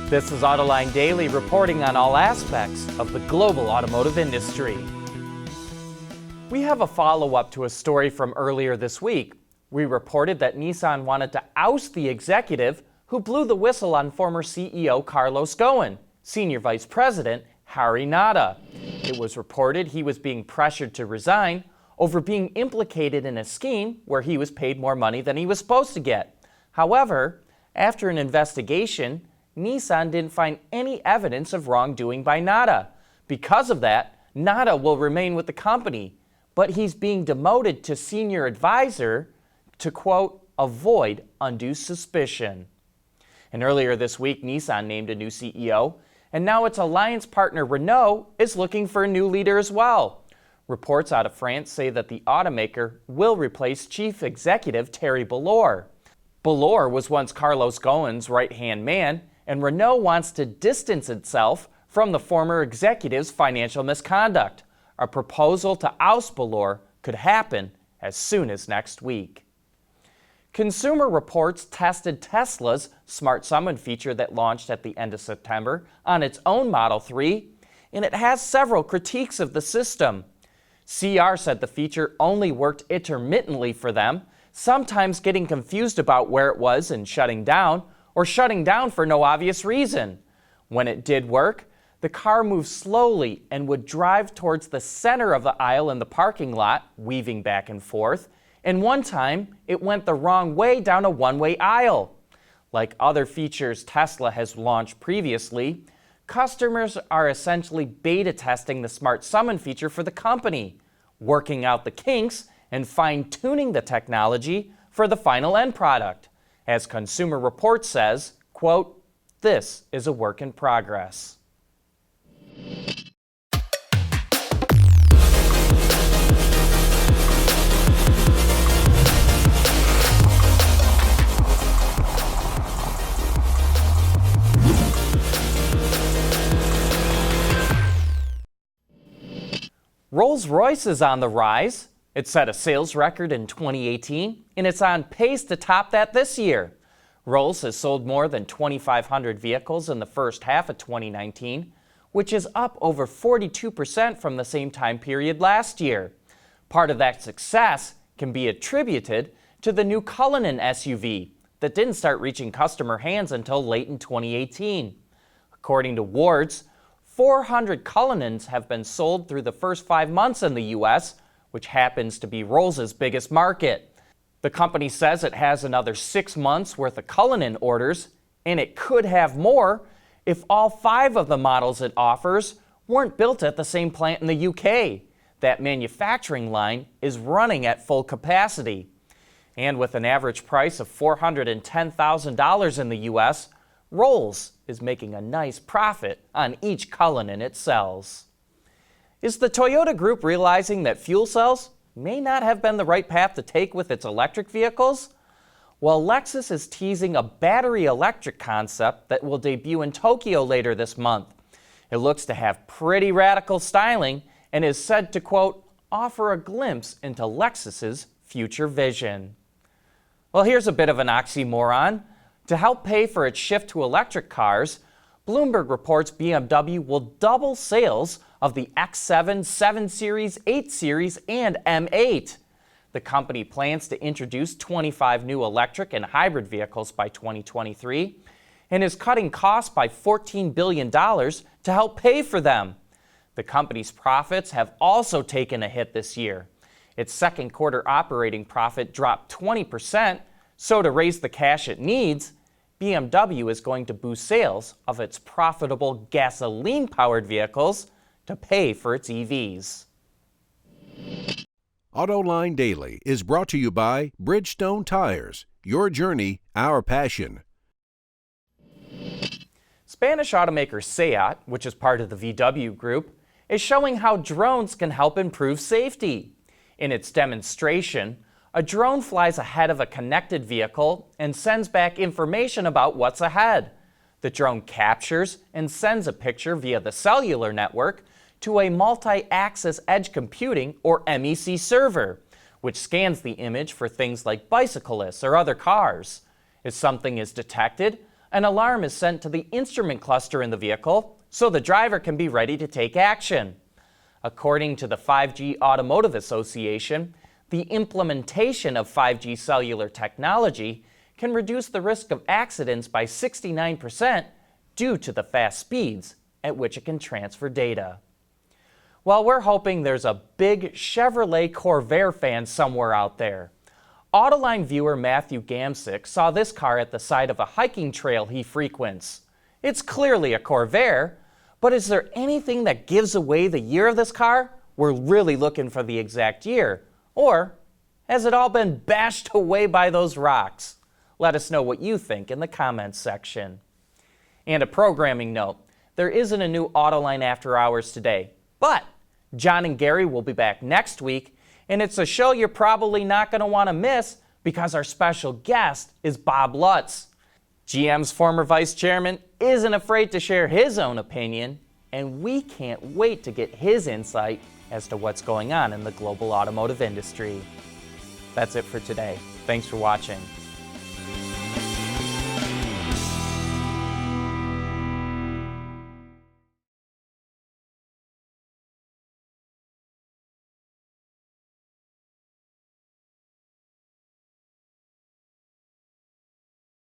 This is Autoline Daily, reporting on all aspects of the global automotive industry. We have a follow-up to a story from earlier this week. We reported that Nissan wanted to oust the executive who blew the whistle on former CEO Carlos Ghosn, Senior Vice President Hari Nada. It was reported he was being pressured to resign over being implicated in a scheme where he was paid more money than he was supposed to get. However, after an investigation, Nissan didn't find any evidence of wrongdoing by Nada. Because of that, Nada will remain with the company, but he's being demoted to senior advisor to, quote, avoid undue suspicion. And earlier this week, Nissan named a new CEO, and now its alliance partner Renault is looking for a new leader as well. Reports out of France say that the automaker will replace Chief Executive Thierry Bolloré. Bolloré was once Carlos Ghosn's right-hand man, and Renault wants to distance itself from the former executive's financial misconduct. A proposal to oust Bolloré could happen as soon as next week. Consumer Reports tested Tesla's Smart Summon feature that launched at the end of September on its own Model 3, and it has several critiques of the system. CR said the feature only worked intermittently for them, sometimes getting confused about where it was and shutting down, or shutting down for no obvious reason. When it did work, the car moved slowly and would drive towards the center of the aisle in the parking lot, weaving back and forth, and one time it went the wrong way down a one-way aisle. Like other features Tesla has launched previously, customers are essentially beta testing the Smart Summon feature for the company, working out the kinks and fine-tuning the technology for the final end product. As Consumer Reports says, quote, this is a work in progress. Rolls-Royce is on the rise. It set a sales record in 2018, and it's on pace to top that this year. Rolls has sold more than 2,500 vehicles in the first half of 2019, which is up over 42% from the same time period last year. Part of that success can be attributed to the new Cullinan SUV that didn't start reaching customer hands until late in 2018. According to Wards, 400 Cullinans have been sold through the first 5 months in the U.S., which happens to be Rolls' biggest market. The company says it has another 6 months worth of Cullinan orders, and it could have more if all 5 of the models it offers weren't built at the same plant in the UK. That manufacturing line is running at full capacity. And with an average price of $410,000 in the U.S., Rolls is making a nice profit on each Cullinan it sells. Is the Toyota Group realizing that fuel cells may not have been the right path to take with its electric vehicles? Well, Lexus is teasing a battery electric concept that will debut in Tokyo later this month. It looks to have pretty radical styling and is said to, quote, offer a glimpse into Lexus's future vision. Well, here's a bit of an oxymoron. To help pay for its shift to electric cars, Bloomberg reports BMW will double sales of the X7, 7 Series, 8 Series, and M8. The company plans to introduce 25 new electric and hybrid vehicles by 2023 and is cutting costs by $14 billion to help pay for them. The company's profits have also taken a hit this year. Its second quarter operating profit dropped 20%, so to raise the cash it needs, BMW is going to boost sales of its profitable gasoline-powered vehicles to pay for its EVs. Autoline Daily is brought to you by Bridgestone Tires. Your journey, our passion. Spanish automaker SEAT, which is part of the VW group, is showing how drones can help improve safety. In its demonstration, a drone flies ahead of a connected vehicle and sends back information about what's ahead. The drone captures and sends a picture via the cellular network to a multi-axis edge computing or MEC server, which scans the image for things like bicyclists or other cars. If something is detected, An alarm is sent to the instrument cluster in the vehicle so the driver can be ready to take action. According to the 5G Automotive Association, the implementation of 5G cellular technology can reduce the risk of accidents by 69% due to the fast speeds at which it can transfer data. Well, we're hoping there's a big Chevrolet Corvair fan somewhere out there. Autoline viewer Matthew Gamsick saw this car at the side of a hiking trail he frequents. It's clearly a Corvair, but is there anything that gives away the year of this car? We're really looking for the exact year. Or has it all been bashed away by those rocks? Let us know what you think in the comments section. And a programming note, there isn't a new Autoline After Hours today, but John and Gary will be back next week, and it's a show you're probably not going to want to miss because our special guest is Bob Lutz. GM's former vice chairman isn't afraid to share his own opinion, and we can't wait to get his insight as to what's going on in the global automotive industry. That's it for today. Thanks for watching.